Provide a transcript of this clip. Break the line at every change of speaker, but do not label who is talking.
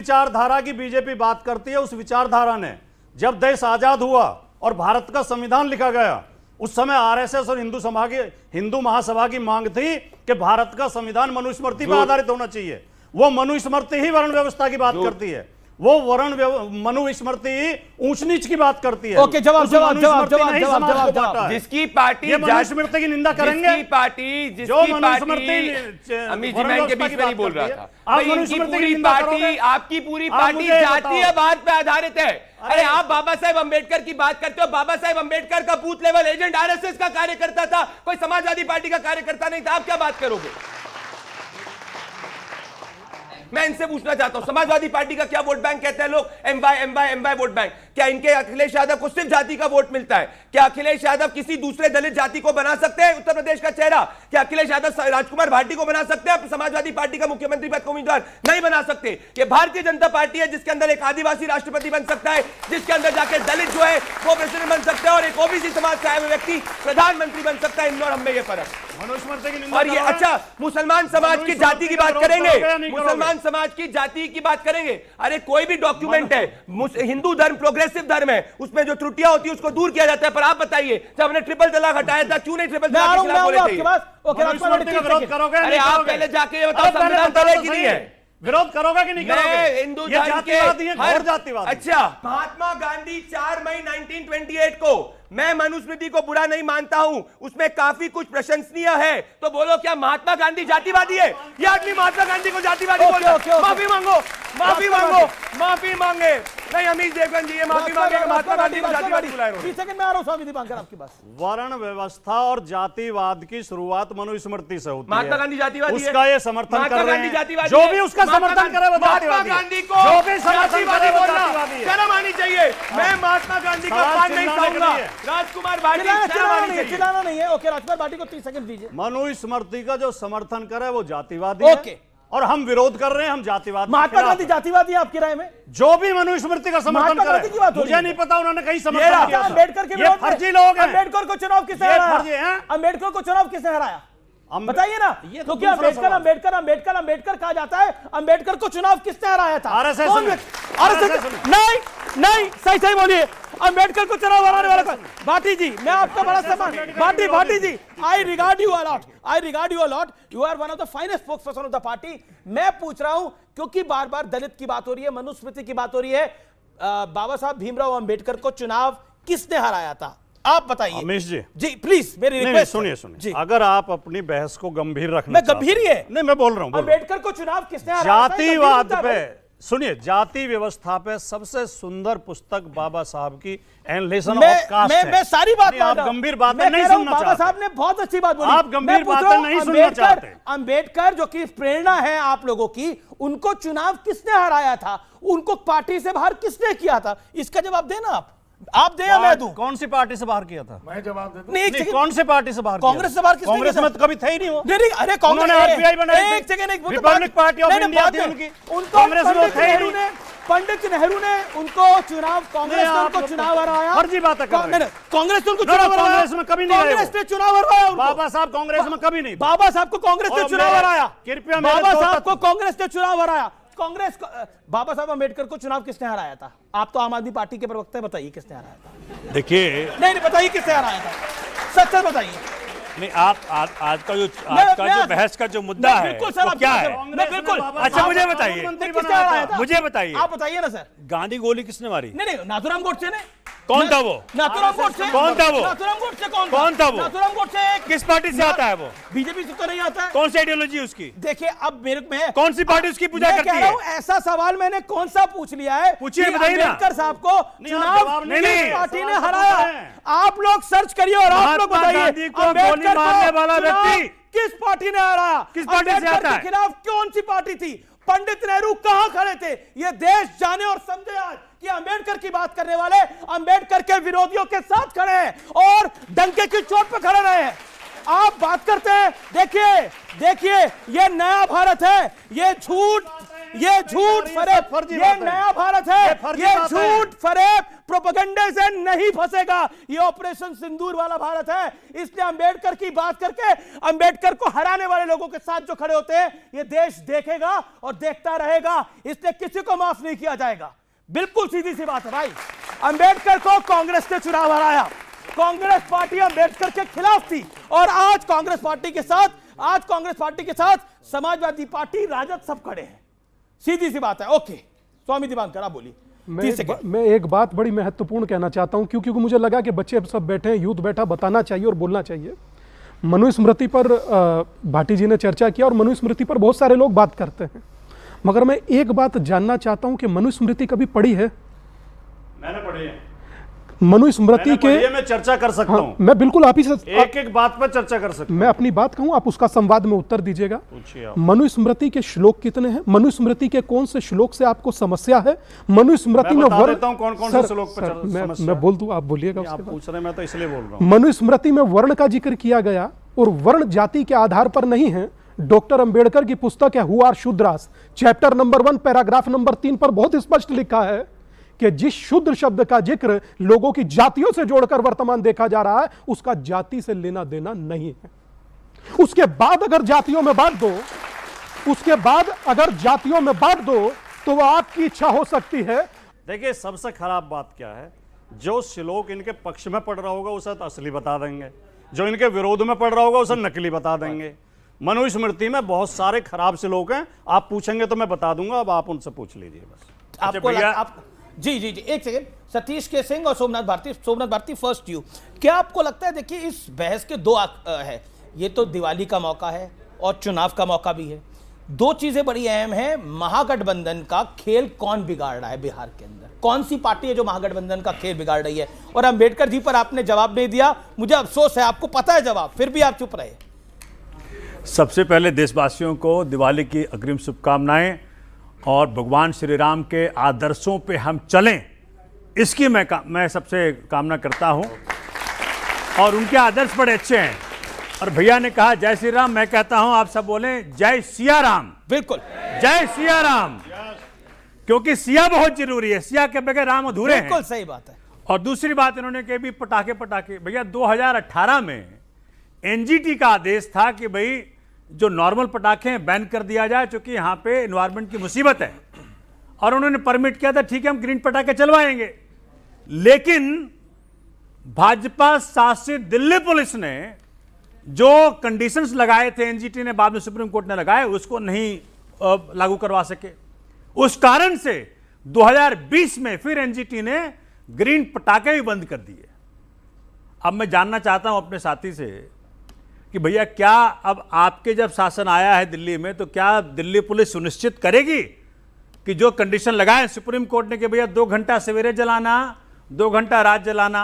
विचारधारा की बीजेपी बात करती है। उस विचारधारा ने जब देश आजाद हुआ और भारत का संविधान लिखा गया, उस समय आरएसएस और हिंदू महासभा की मांग थी कि भारत का संविधान मनुस्मृति पर आधारित होना चाहिए। वो मनुस्मृति ही वर्ण व्यवस्था की बात करती है, वो मनुस्मृति ऊंच नीच की बात करती है।
ओके, जवाब।
जिसकी पार्टी
मनुस्मृति की निंदा करेंगे,
जिसकी पार्टी
जो मनुस्मृति
अमित जी, मैं इनके बीच में नहीं बोल रहा था।
आप मनुस्मृति की निंदा करोगे?
आपकी पूरी पार्टी जातीयवाद पे आधारित है। अरे आप बाबा साहेब अंबेडकर की बात करते हो। बाबा साहेब अंबेडकर का बूथ लेवल एजेंट आरएसएस का कार्यकर्ता था, कोई समाजवादी पार्टी का कार्यकर्ता नहीं था। आप क्या बात करोगे? मैं इनसे पूछना चाहता हूं, समाजवादी पार्टी का क्या वोट बैंक कहते हैं लोग? MY vote bank. क्या इनके अखिलेश यादव को सिर्फ जाति का वोट मिलता है? क्या अखिलेश यादव किसी दूसरे दलित जाति को बना सकते हैं उत्तर प्रदेश का चेहरा? क्या अखिलेश यादव राजकुमार भाटी को बना सकते हैं समाजवादी पार्टी का मुख्यमंत्री पद का उम्मीदवार? नहीं बना सकते। ये भारतीय जनता पार्टी है जिसके अंदर एक आदिवासी राष्ट्रपति बन सकता है, जिसके अंदर जाकर दलित जो है वो प्रेसिडेंट बन सकते हैं और एक ओबीसी समाज से आया व्यक्ति प्रधानमंत्री बन सकता है। इन और हम में ये फर्क। और ये अच्छा, मुसलमान समाज की जाति की बात करेंगे, मुसलमान समाज की जाति की बात करेंगे। अरे कोई भी डॉक्यूमेंट है, हिंदू धर्म प्रोग्रेसिव धर्म है, उसमें जो त्रुटियां होती है उसको दूर किया जाता है। पर आप बताइए, जब हमने ट्रिपल तलाक हटाया था, क्यों नहीं ट्रिपल तलाक के खिलाफ बोले थे? अरे आप पहले जाके ये बताओ, संविधान तले की नहीं है,
विरोध करोगे कि नहीं करोगे?
हिंदू
जातिवादी है, घोर जातिवादी।
अच्छा, महात्मा गांधी 4 मई 1928 को, मैं मनुस्मृति को बुरा नहीं मानता हूं, उसमें काफी कुछ प्रशंसनीय है, तो बोलो क्या महात्मा गांधी जातिवादी है? ये आदमी महात्मा गांधी को जातिवादी बोल रहा है। माफी मांगो, माफी मांगो, माफी मांगे। नहीं, अमित देवगन जी ये माफी मांगे, महात्मा गांधी को जातिवादी बुलाए।
आपके पास
वर्ण व्यवस्था और जातिवाद की शुरुआत मनुस्मृति से होती है।
महात्मा गांधी जातिवादी है,
उसका ये समर्थन कर रहे हैं।
जो
भी उसका समर्थन करे वो
महात्मा गांधी को
जो भी समर्थन करे वो जातिवादी है।
शर्म आनी चाहिए। मैं महात्मा गांधी का फैन नहीं चाहूंगा। राजकुमार भाटी
चिल्लाना नहीं है। ओके, राजकुमार भाटी को 30 सेकंड दीजिए।
मनुस्मृति का जो समर्थन करे वो जातिवादी है।
ओके,
और हम विरोध कर रहे हैं, हम जातिवाद।
महात्मा गांधी जातिवादी है आपकी राय में?
जो भी मनुस्मृति का समर्थन करे, मुझे नहीं पता उन्होंने कहीं समर्थन किया।
अम्बेडकर के
ये फर्जी लोग हैं।
अम्बेडकर को चुनाव किसने हराया? अम्बेडकर को चुनाव किसने हराया? बताइए ना, क्योंकि अम्बेडकर कहा जाता है। अम्बेडकर को चुनाव किसने हराया था?
आरएसएस।
नहीं, सही बोलिए। अम्बेडकर को चुनाव हराने वाला कौन? भाटी जी, मैं आपका बड़ा सम्मान। Bhati ji, I regard you a lot. You are one of the finest spokesperson of the party. मैं पूछ रहा हूं क्योंकि बार बार दलित की बात हो रही है, मनुस्मृति की बात हो रही है। बाबा साहब भीमराव अम्बेडकर को चुनाव किसने हराया था? आप बताइए।
अमीश जी
प्लीज मेरी रिक्वेस्ट।
सुनिए, अगर आप अपनी बहस को गंभीर रखना,
मैं गंभीर ही है।
नहीं, मैं बोल रहा हूं।
अम्बेडकर को चुनाव किसने हराया?
जातिवाद पे सुनिए, जाति व्यवस्था पे सबसे सुंदर पुस्तक बाबा साहब की एनालिसिस ऑफ कास्ट है।
मैं सारी बात
आप गंभीर बातें नहीं सुनना चाहते।
बाबा साहब ने बहुत अच्छी बात बोली।
आप गंभीर बातें नहीं सुनना चाहते।
अम्बेडकर जो कि प्रेरणा है आप लोगों की, उनको चुनाव किसने हराया था? उनको पार्टी से बाहर किसने किया था? इसका जवाब देना आप दे या मैं दूं?
कौन सी पार्टी से बाहर किया था?
मैं जवाब देता हूं।
नहीं,
कौन सी पार्टी से बाहर?
कांग्रेस से बाहर किसने?
कांग्रेस में तो कभी थे ही नहीं वो।
नहीं, अरे कांग्रेस ने
आरपीआई बनाई,
एक second,
Republic party of India थी उनकी। कांग्रेस में थे ही नहीं।
पंडित नेहरू ने उनको चुनाव, कांग्रेस ने उनको चुनाव हराया।
फर्जी बात है।
कांग्रेस ने उनको चुनाव हराया।
कांग्रेस में कभी नहीं,
कांग्रेस ने चुनाव हराया।
बाबा साहब कांग्रेस में कभी नहीं।
बाबा साहब को कांग्रेस ने चुनाव हराया।
कृपया,
बाबा साहब को कांग्रेस ने चुनाव हराया। कांग्रेस बाबा साहब अम्बेडकर को चुनाव किसने हराया था? आप तो आम आदमी पार्टी के प्रवक्ता हैं, बताइए किसने हराया था?
देखिए,
नहीं, बताइए किसने हराया था, सच बताइए।
नहीं, आप आज का जो बहस का जो मुद्दा है वो क्या है?
बिल्कुल।
अच्छा, मुझे बताइए,
आप बताइए ना सर।
गांधी गोली किसने मारी?
नहीं, नाथूराम गोडसे ने।
कौन था वो?
नाथूराम गोडसे।
कौन था वो?
नाथूराम गोडसे
कौन था वो?
नाथूराम गोडसे
किस पार्टी से आता है वो?
बीजेपी से तो नहीं आता है।
कौन सी आइडियोलॉजी उसकी?
देखिए, अब मेरे में
कौन सी पार्टी उसकी पूजा करती है?
ऐसा सवाल मैंने कौन सा पूछ लिया है?
पूछिए, बताइए ना।
अम्बेडकर साहब को चुनाव
नहीं,
पार्टी ने हराया। आप लोग सर्च करिए और आप लोग बताइए,
गोली मारने वाला व्यक्ति
किस पार्टी ने हराया?
किस पार्टी से आता है?
के खिलाफ कौन सी पार्टी थी? पंडित नेहरू कहां खड़े थे? ये देश जाने और समझे आज कि अम्बेडकर की बात करने वाले अम्बेडकर के विरोधियों के साथ खड़े हैं और डंके की चोट पर खड़े रहे हैं। आप बात करते हैं, देखिए ये नया भारत है, ये झूठ ये झूठ फरेब,
फर्जी
ये
बात है।
नया भारत
ये
है,
फर्जी
ये
बात है।
झूठ फरेब प्रोपेगेंडे से नहीं फंसेगा। ये ऑपरेशन सिंदूर वाला भारत है। इसलिए अंबेडकर की बात करके अंबेडकर को हराने वाले लोगों के साथ जो खड़े होते हैं, ये देश देखेगा और देखता रहेगा। इसलिए किसी को माफ नहीं किया जाएगा। बिल्कुल सीधी सी बात है भाई। अंबेडकर को कांग्रेस ने चुनाव हराया, कांग्रेस पार्टी अंबेडकर के खिलाफ थी, और आज कांग्रेस पार्टी के साथ समाजवादी पार्टी, राजद सब खड़े हैं। सीधी सी बात है। ओके स्वामी दिवांकर आप बोलिए।
मैं एक बात बड़ी महत्वपूर्ण कहना चाहता हूं, क्योंकि मुझे लगा कि बच्चे सब बैठे हैं, यूथ बैठा, बताना चाहिए और बोलना चाहिए। मनुस्मृति पर भाटी जी ने चर्चा किया और मनुस्मृति पर बहुत सारे लोग बात करते हैं, मगर मैं एक बात जानना चाहता हूं कि मनुस्मृति कभी पढ़ी है?
मैंने पढ़ी है।
मनुस्मृति के
मैं चर्चा कर सकता हूं।
मैं बिल्कुल आप ही से
एक एक बात पर चर्चा कर सकता
मैं अपनी बात कहूं, आप उसका संवाद में उत्तर दीजिएगा।
पूछिए आप।
मनुस्मृति के श्लोक कितने हैं? मनुस्मृति के कौन से श्लोक से आपको समस्या है? मनुस्मृति में
बता देता हूं कौन-कौन से श्लोक पर समस्या
मैं बोल दूं, आप बोलिएगा।
आप पूछ रहे हैं, मैं तो इसलिए बोल रहा हूं।
मनुस्मृति में वर्ण का जिक्र किया गया और वर्ण जाति के आधार पर नहीं है। डॉक्टर अंबेडकर की पुस्तक है who are Shudras, chapter number 1 paragraph number 3 पर बहुत स्पष्ट लिखा है कि जिस शूद्र शब्द का जिक्र लोगों की जातियों से जोड़कर वर्तमान देखा जा रहा है, उसका जाति से लेना देना नहीं है। उसके बाद अगर जातियों में बांट दो, तो वह आपकी इच्छा हो सकती है।
देखिए सबसे खराब बात क्या है, जो श्लोक इनके पक्ष में पढ़ रहा होगा उसे तो असली बता देंगे, जो इनके विरोध में पढ़ रहा होगा उसे नकली बता देंगे। मनुस्मृति में बहुत सारे खराब श्लोक हैं, आप पूछेंगे तो मैं बता दूंगा, अब आप उनसे पूछ लीजिए बस।
आपको जी एक सेकंड, सतीश के सिंह और सोमनाथ भारती फर्स्ट यू, क्या आपको लगता है, देखिए इस बहस के दो है, ये तो दिवाली का मौका है और चुनाव का मौका भी है। दो चीजें बड़ी अहम है, महागठबंधन का खेल कौन बिगाड़ रहा है बिहार के अंदर, कौन सी पार्टी है जो महागठबंधन का खेल बिगाड़ रही है? और अंबेडकर जी पर आपने जवाब नहीं दिया, मुझे अफसोस है, आपको पता है जवाब, फिर भी आप चुप रहे।
सबसे पहले देशवासियों को दिवाली की अग्रिम शुभकामनाएं, और भगवान श्री राम के आदर्शों पे हम चलें, इसकी मैं सबसे कामना करता हूं। और उनके आदर्श बड़े अच्छे हैं। और भैया ने कहा जय श्री राम, मैं कहता हूं आप सब बोलें जय सिया राम।
बिल्कुल,
जय सिया राम, क्योंकि सिया बहुत जरूरी है, सिया के बगैर राम अधूरे हैं।
बिल्कुल सही बात है।
और दूसरी बात इन्होंने कही भी पटाखे भैया 2018 में एनजीटी का आदेश था कि भाई जो नॉर्मल पटाखे हैं बैन कर दिया जाए, क्योंकि यहां पे एनवायरमेंट की मुसीबत है। और उन्होंने परमिट किया था, ठीक है हम ग्रीन पटाखे चलवाएंगे। लेकिन भाजपा शासित दिल्ली पुलिस ने जो कंडीशंस लगाए थे, एनजीटी ने बाद में सुप्रीम कोर्ट ने लगाए, उसको नहीं लागू करवा सके। उस कारण से 2020 में फिर एनजीटी ने ग्रीन पटाखे भी बंद कर दिए। अब मैं जानना चाहता हूं अपने साथी से कि भैया क्या अब आपके जब शासन आया है दिल्ली में, तो क्या दिल्ली पुलिस सुनिश्चित करेगी कि जो कंडीशन लगाए सुप्रीम कोर्ट ने कि भैया 2 घंटा सवेरे जलाना, 2 घंटा रात जलाना,